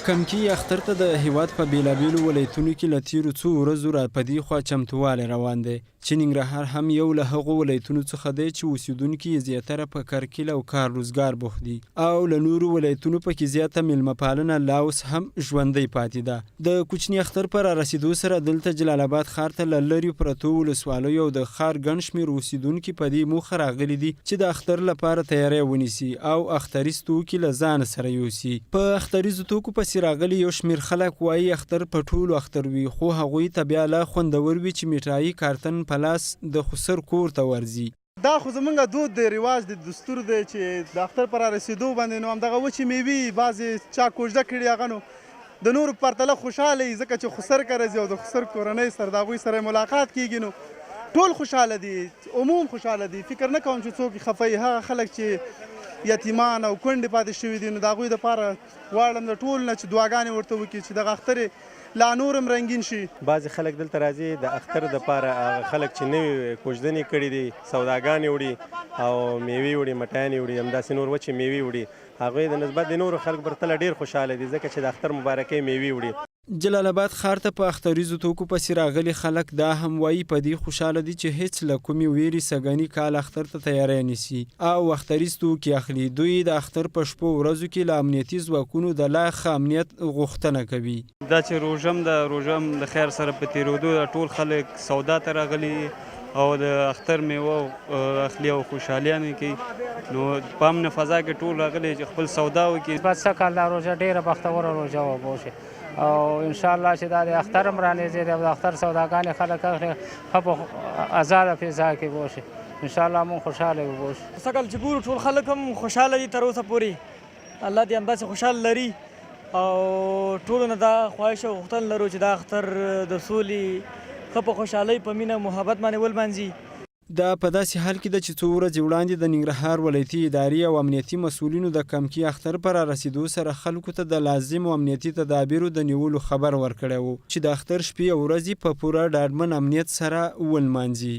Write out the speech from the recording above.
کمکی اختر ته د هیواد په بیلابیلو ولایتونو کې له تیرو څو ورځو را په دې خوا چمتووالی روان دی چې ننګرهار هم یو له هغو ولایتونو څخه دی چې اوسیدونکي یې زیاتره په کرکیله او کار روزګار بوخت دي او له نورو ولایتونو پکې زیاته میلمه پالنه لا اوس هم ژوندۍ پاتې ده. د کوچني اختر په رارسېدو سره دلته جلال آباد ښار ته له لرې پرتو ولسوالیو او د ښار ګڼ شمېر اوسیدونکي په دې موخه راغلي دي چې د اختر لپاره تیاری ونیسي او اختریز توکي له ځانه سره یوسي. په اختریزو توکو پسې راغلي یو شمېر خلک وایي اختر په ټولو اختر وي، خو هغوی ته بیا لا خوندور وي چې میټایي کارتن په لاس د خسر کور ته ورځي. دا خو زمونږ دود دی، رواج دی، دستور دی چې د اختر پر رسیدو باندې نو همدغه وچې میوې بعضې چا کوژده کړي هغه نو د نورو پرتله خوشحاله وي ځکه چې خسر که راځي او د خسر کورنۍ سره د هغوی سره ملاقات کیږي نو ټول خوشحاله دي، عموم خوشحاله دي. فکر نه کوم چې څوک خفه هغه خلک چې یتیمان او کونډې پاتې شوي دي نو د هغوی دپاره غواړم د ټول نه چې دعاګانې ورته وکړي چې دغه اختر لا نور هم رنګین شي. بعضې خلک دلته راځي د اختر دپاره هغه خلک چې نوي کوژدنې کړي دي، سوداګانې وړي او میوې وړي، مټیانې وړي، همداسې نور وچې میوې وړي. هغوی د نسبت د نورو خلکو پرتله ډېر خوشحاله دي ځکه چې د اختر مبارکۍ میوې وړي. جلال آباد ښار ته په اختریزو توکو پسې راغلي خلک دا هم وایي په دې خوشحاله دي چې هیڅ له کومې ویرې سږني کال اختر ته تیاری نیسي او اختریز توکي اخلي. دوی د اختر په شپو ورځو کې له امنیتي ځواکونو د لا ښه امنیت غوښتنه کوي. دا چې روژم د خیر سره په تېرېدو د ټول خلک سودا ته راغلي او د اختر میوه اخلي او خوشحالیانې کوي نو په امن فضا کې ټول راغلي چې خپل سودا وکړي. بعد سږ کال دا روژه ډېره بختوره روژه وه بوشي او انشاءالله چې دا د اختر هم رانیږي د اختر سوداګانې خلک اخلي ښه په ازاده فضا کې بوشي. انشاءالله مونږ خوشحاله یو بوشي. سږ کال چې ګورو ټول خلک هم خوشحاله دي تر اوسه پورې. الله دې همداسې خوشحال لري او ټولو نه دا خواهش او غوښتنه لرو چې دا اختر د سولې ښه په خوشحالۍ په مینه محبت باندې ولمانځي. دا په داسې حال کې ده چې څو ورځې وړاندې د ننګرهار ولایتي ادارې او امنیتي مسؤلینو د کمکي اختر پر رسیدو سره خلکو ته د لازمو امنیتي تدابیرو د نیولو خبر ورکړی و چې د اختر شپې او ورځې په پوره ډاډمن امنیت سره ولمانځي.